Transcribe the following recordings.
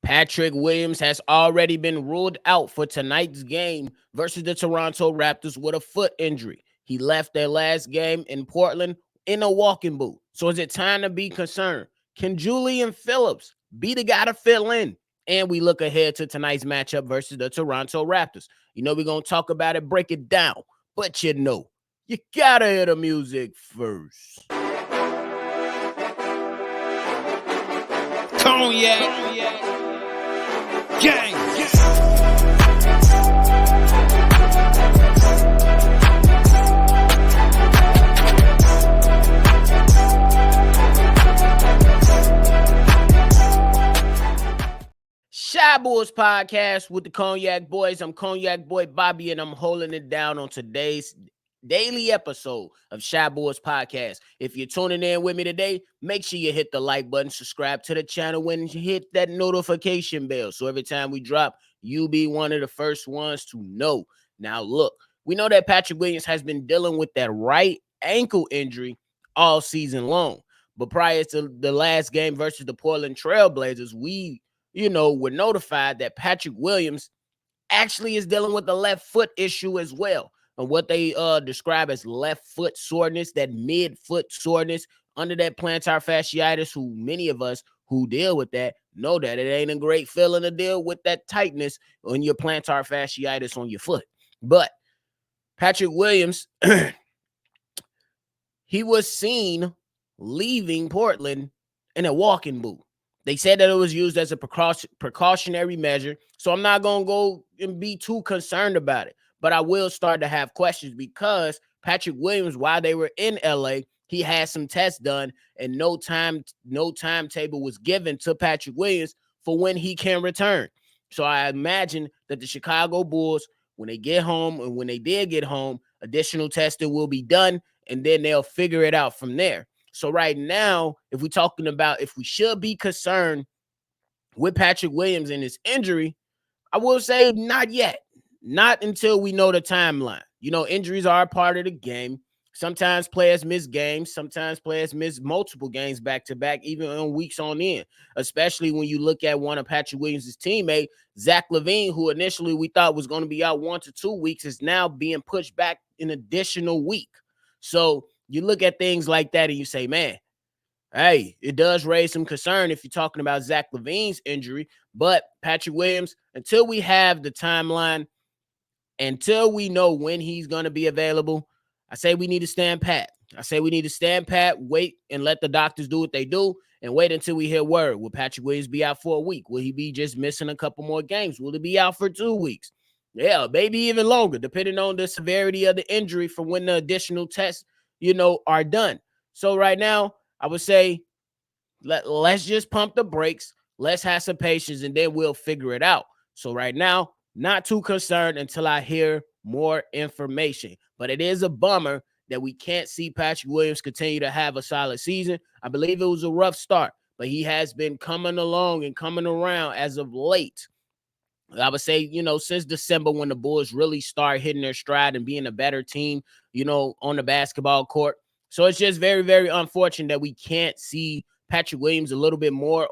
Patrick Williams has already been ruled out for tonight's game versus the Toronto Raptors with a foot injury. He left their last game in Portland in a walking boot. So is it time to be concerned? Can Julian Phillips be the guy to fill in? And we look ahead to tonight's matchup versus the Toronto Raptors. We're going to talk about it, break it down. But you got to hear the music first. Cognac. Gang. Shy Boys Podcast with the Cognac Boys. I'm Cognac Boy Bobby, and I'm holding it down on today's daily episode of Shy Boys Podcast. If you're tuning in with me today, make sure you hit the like button, subscribe to the channel, and hit that notification bell. So every time we drop, you'll be one of the first ones to know. Now, look, we know that Patrick Williams has been dealing with that right ankle injury all season long. But prior to the last game versus the Portland Trail Blazers, we were notified that Patrick Williams actually is dealing with the left foot issue as well. And what they describe as left foot soreness, that mid-foot soreness under that plantar fasciitis, who many of us who deal with that know that it ain't a great feeling to deal with that tightness on your plantar fasciitis on your foot. But Patrick Williams, he was seen leaving Portland in a walking boot. They said that it was used as a precautionary measure, so I'm not going to go and be too concerned about it. But I will start to have questions because Patrick Williams, while they were in LA, he had some tests done, and no timetable was given to Patrick Williams for when he can return. So I imagine that the Chicago Bulls, when they get home, and when they did get home, additional testing will be done, and then they'll figure it out from there. So right now, if we're talking about if we should be concerned with Patrick Williams and his injury, I will say not yet. Not until we know the timeline. Injuries are a part of the game. Sometimes players miss games. Sometimes players miss multiple games back to back, even on weeks on end, especially when you look at one of Patrick Williams' teammate, Zach LaVine, who initially we thought was going to be out 1 to 2 weeks, is now being pushed back an additional week. So you look at things like that and you say, man, hey, it does raise some concern if you're talking about Zach LaVine's injury. But Patrick Williams, until we have the timeline, until we know when he's going to be available, I say we need to stand pat. Wait and let the doctors do what they do, and wait until we hear word. Will Patrick Williams be out for a week? Will he be just missing a couple more games? Will he be out for 2 weeks? Yeah, maybe even longer, depending on the severity of the injury from when the additional tests, are done. So right now, I would say let's just pump the brakes. Let's have some patience, and then we'll figure it out. So right now, not too concerned until I hear more information. But it is a bummer that we can't see Patrick Williams continue to have a solid season. I believe it was a rough start, but he has been coming along and coming around as of late. I would say, since December, when the Bulls really start hitting their stride and being a better team, on the basketball court. So it's just very, very unfortunate that we can't see Patrick Williams a little bit more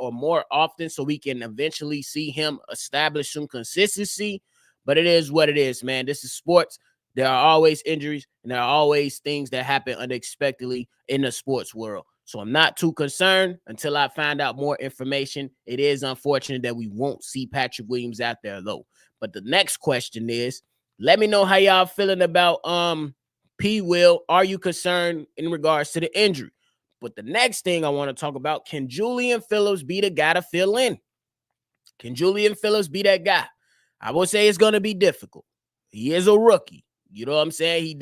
often so we can eventually see him establish some consistency. But it is what it is, man. This is sports. There are always injuries, and there are always things that happen unexpectedly in the sports world. So I'm not too concerned until I find out more information. It is unfortunate that we won't see Patrick Williams out there, though. But the next question is, let me know how y'all feeling about P. Will. Are you concerned in regards to the injury? But the next thing I want to talk about, can Julian Phillips be the guy to fill in? Can Julian Phillips be that guy? I will say it's going to be difficult. He is a rookie. You know what I'm saying?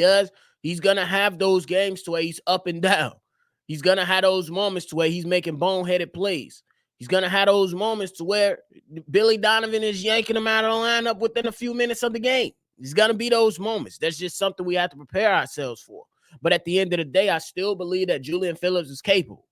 He's going to have those games to where he's up and down. He's going to have those moments to where he's making boneheaded plays. He's going to have those moments to where Billy Donovan is yanking him out of the lineup within a few minutes of the game. There's going to be those moments. That's just something we have to prepare ourselves for. But at the end of the day, I still believe that Julian Phillips is capable.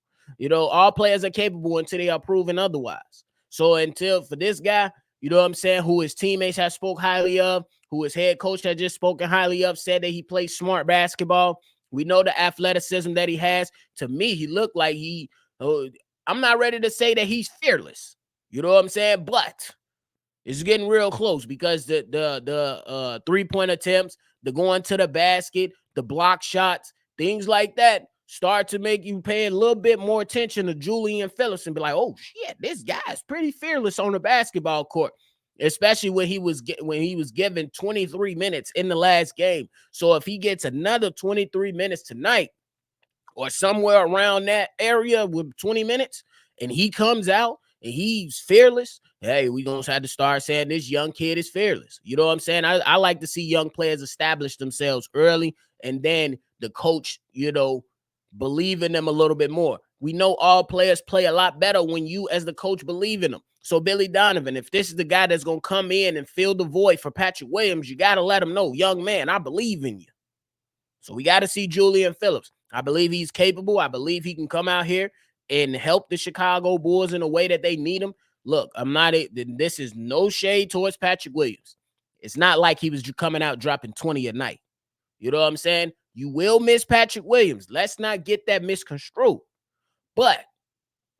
All players are capable until they are proven otherwise. So for this guy, who his teammates have spoke highly of, who his head coach had just spoken highly of, said that he plays smart basketball. We know the athleticism that he has. To me, he looked like I'm not ready to say that he's fearless. You know what I'm saying? But it's getting real close because the 3-point attempts, the going to the basket, the block shots, things like that start to make you pay a little bit more attention to Julian Phillips and be like, oh shit, this guy is pretty fearless on the basketball court. Especially when he was given 23 minutes in the last game. So if he gets another 23 minutes tonight, or somewhere around that area with 20 minutes, and he comes out and he's fearless, hey, we gonna have to start saying this young kid is fearless. You know what I'm saying? I like to see young players establish themselves early, and then the coach, believe in them a little bit more. We know all players play a lot better when you, as the coach, believe in them. So Billy Donovan, if this is the guy that's gonna come in and fill the void for Patrick Williams, you gotta let him know, young man, I believe in you. So we got to see Julian Phillips. I believe he's capable. I believe he can come out here and help the Chicago Bulls in a way that they need him. Look, this is no shade towards Patrick Williams. It's not like he was coming out dropping 20 a night. You know what I'm saying? You will miss Patrick Williams. Let's not get that misconstrued. But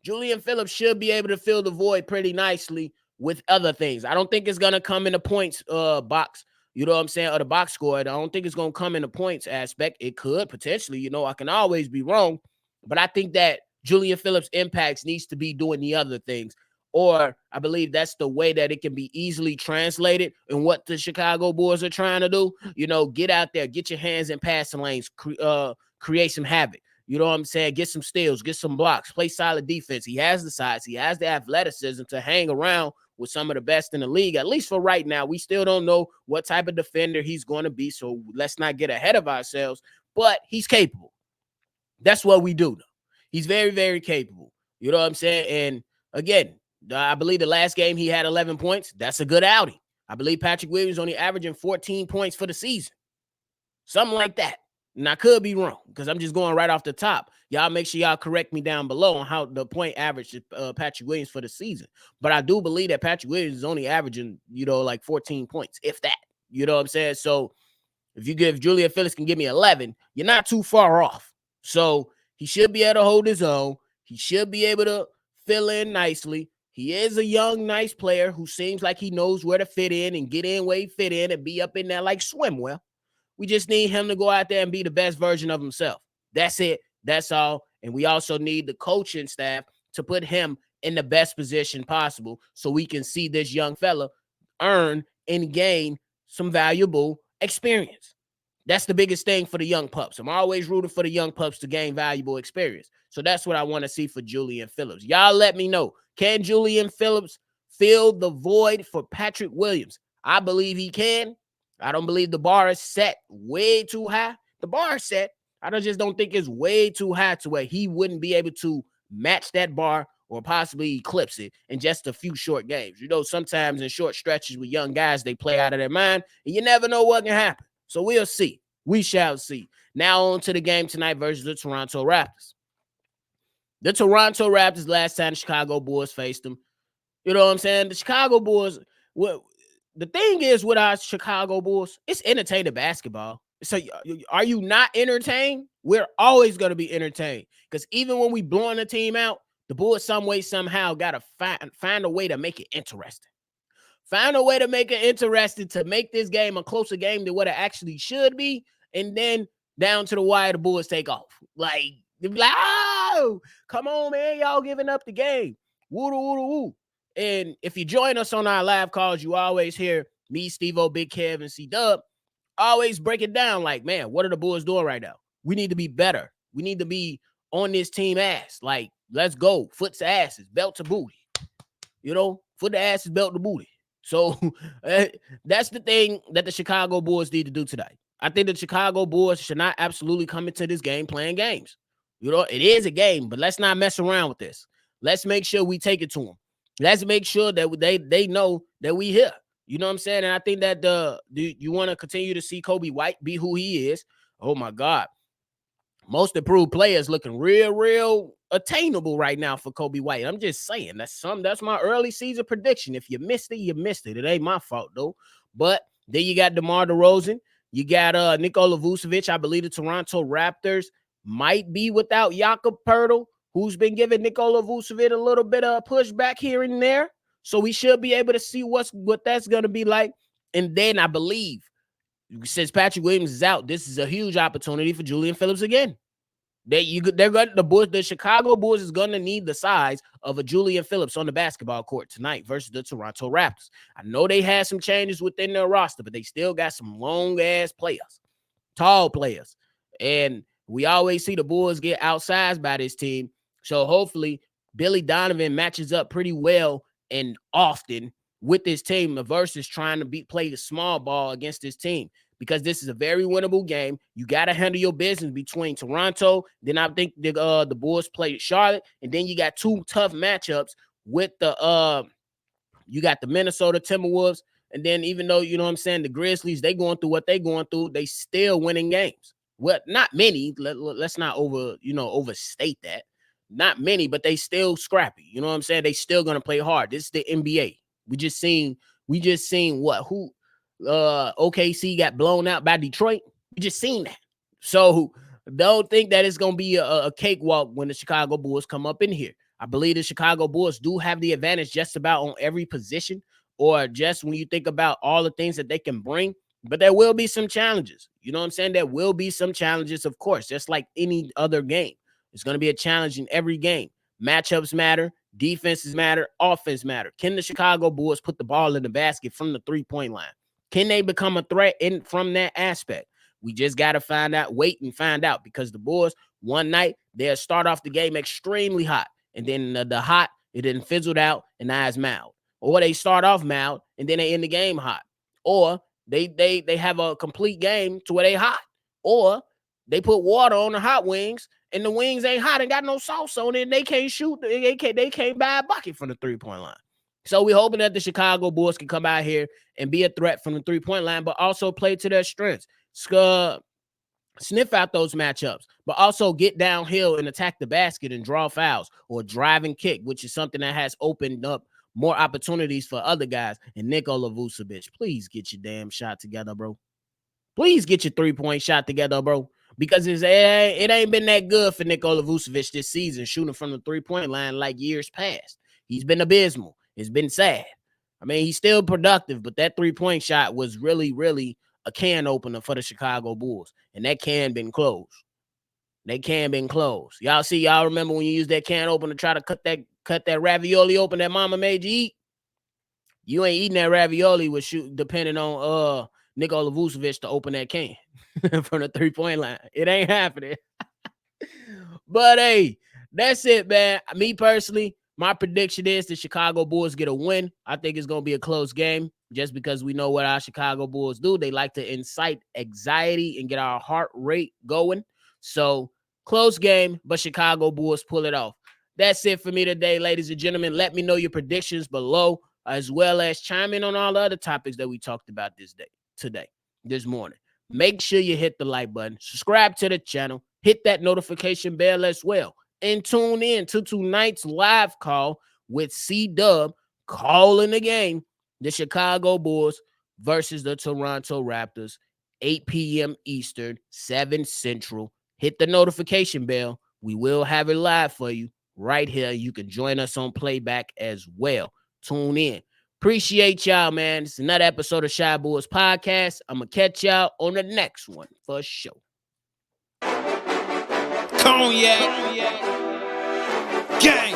Julian Phillips should be able to fill the void pretty nicely with other things. I don't think it's going to come in the points box. You know what I'm saying? Or the box score. I don't think it's going to come in the points aspect. It could potentially, I can always be wrong. But I think that Julian Phillips' impacts needs to be doing the other things. Or I believe that's the way that it can be easily translated in what the Chicago Bulls are trying to do. Get out there, get your hands in passing lanes, create some havoc. You know what I'm saying? Get some steals, get some blocks, play solid defense. He has the size. He has the athleticism to hang around with some of the best in the league, at least for right now. We still don't know what type of defender he's going to be, so let's not get ahead of ourselves, but he's capable. That's what we do, though. He's very, very capable. You know what I'm saying? And again, I believe the last game he had 11 points. That's a good outing. I believe Patrick Williams only averaging 14 points for the season. Something like that. And I could be wrong because I'm just going right off the top. Y'all make sure y'all correct me down below on how the point average Patrick Williams for the season. But I do believe that Patrick Williams is only averaging, like 14 points, if that. You know what I'm saying? So if Julian Phillips can give me 11, you're not too far off. So he should be able to hold his own. He should be able to fill in nicely. He is a young, nice player who seems like he knows where to fit in and get in where he fit in and be up in there like swim well. We just need him to go out there and be the best version of himself. That's it. That's all. And we also need the coaching staff to put him in the best position possible so we can see this young fella earn and gain some valuable experience. That's the biggest thing for the young pups. I'm always rooting for the young pups to gain valuable experience. So that's what I want to see for Julian Phillips. Y'all let me know. Can Julian Phillips fill the void for Patrick Williams? I believe he can. I don't believe the bar is set way too high. The bar is set. I just don't think it's way too high to where he wouldn't be able to match that bar or possibly eclipse it in just a few short games. Sometimes in short stretches with young guys, they play out of their mind, and you never know what can happen. So we'll see. We shall see. Now on to the game tonight versus the Toronto Raptors. The Toronto Raptors, last time the Chicago Bulls faced them. You know what I'm saying? The Chicago Bulls, the thing is with our Chicago Bulls, it's entertaining basketball. So are you not entertained? We're always going to be entertained because even when we blowing the team out, the Bulls some way, somehow got to find a way to make it interesting. Find a way to make it interesting to make this game a closer game than what it actually should be. And then down to the wire, the Bulls take off. Like, they'll be like, oh, come on, man. Y'all giving up the game. Woo, woo, woo. And if you join us on our live calls, you always hear me, Steve-O, Big Kev, and C-Dub always break it down like, man, what are the Bulls doing right now? We need to be better. We need to be on this team ass. Like, let's go. Foot to asses, belt to booty. Foot to asses, belt to booty. So that's the thing that the Chicago Bulls need to do tonight. I think the Chicago Bulls should not absolutely come into this game playing games. It is a game, but let's not mess around with this. Let's make sure we take it to them. Let's make sure that they know that we here. You know what I'm saying? And I think that you want to continue to see Kobe White be who he is. Oh, my God. Most improved players looking real attainable right now for Kobe White. I'm just saying that's my early season prediction. If you missed it, you missed it. It ain't my fault, though. But then you got DeMar DeRozan. You got Nikola Vucevic. I believe the Toronto Raptors might be without Jakob Poeltl, who's been giving Nikola Vucevic a little bit of pushback here and there. So we should be able to see what that's going to be like. And then I believe, since Patrick Williams is out, this is a huge opportunity for Julian Phillips again. The Chicago Bulls is going to need the size of a Julian Phillips on the basketball court tonight versus the Toronto Raptors. I know they had some changes within their roster, but they still got some long-ass players, tall players. And we always see the Bulls get outsized by this team. So hopefully Billy Donovan matches up pretty well and often with this team versus trying to play the small ball against this team, because this is a very winnable game. You got to handle your business between Toronto. Then I think the Bulls play Charlotte, and then you got two tough matchups with you got the Minnesota Timberwolves, and then even though, you know what I'm saying, the Grizzlies, they going through what they going through, they still winning games. Well, not many. Let's not overstate that. Not many, but they still scrappy. You know what I'm saying? They still gonna play hard. This is the NBA. We just seen OKC got blown out by Detroit. We just seen that. So don't think that it's gonna be a cakewalk when the Chicago Bulls come up in here. I believe the Chicago Bulls do have the advantage just about on every position, or just when you think about all the things that they can bring. But there will be some challenges. You know what I'm saying? There will be some challenges, of course, just like any other game. It's going to be a challenge in every game. Matchups matter. Defenses matter. Offense matter. Can the Chicago Bulls put the ball in the basket from the three-point line? Can they become a threat from that aspect? We just got to wait and find out, because the Bulls, one night, they'll start off the game extremely hot, and then the hot, it then fizzled out, and now it's mild. Or they start off mild, and then they end the game hot. Or they have a complete game to where they hot. Or they put water on the hot wings, and the wings ain't hot and got no sauce on it, and they can't shoot. They can't buy a bucket from the three-point line. So we're hoping that the Chicago Bulls can come out here and be a threat from the three-point line, but also play to their strengths. Sniff out those matchups, but also get downhill and attack the basket and draw fouls or drive and kick, which is something that has opened up more opportunities for other guys. And Nikola Vucevic, please get your damn shot together, bro. Please get your three-point shot together, bro. Because it ain't been that good for Nikola Vucevic this season, shooting from the three-point line like years past. He's been abysmal. It's been sad. I mean, he's still productive, but that three-point shot was really, really a can opener for the Chicago Bulls. And that can been closed. Y'all remember when you used that can opener to try to cut that ravioli open that mama made you eat? You ain't eating that ravioli with depending on Nikola Vucevic to open that can from the three-point line. It ain't happening. But hey, that's it, man. Me personally, my prediction is the Chicago Bulls get a win. I think it's going to be a close game, just because we know what our Chicago Bulls do. They like to incite anxiety and get our heart rate going. So close game, but Chicago Bulls pull it off. That's it for me today, ladies and gentlemen. Let me know your predictions below, as well as chime in on all the other topics that we talked about this morning. Make sure you hit the like button, subscribe to the channel, hit that notification bell as well, and tune in to tonight's live call with C-Dub calling the game, the Chicago Bulls versus the Toronto Raptors, 8 p.m. Eastern, 7 Central. Hit the notification bell. We will have it live for you right here. You can join us on playback as well. Tune in. Appreciate y'all, man. It's another episode of Shy Bulls Podcast. I'm going to catch y'all on the next one for sure. Cognac. Gang.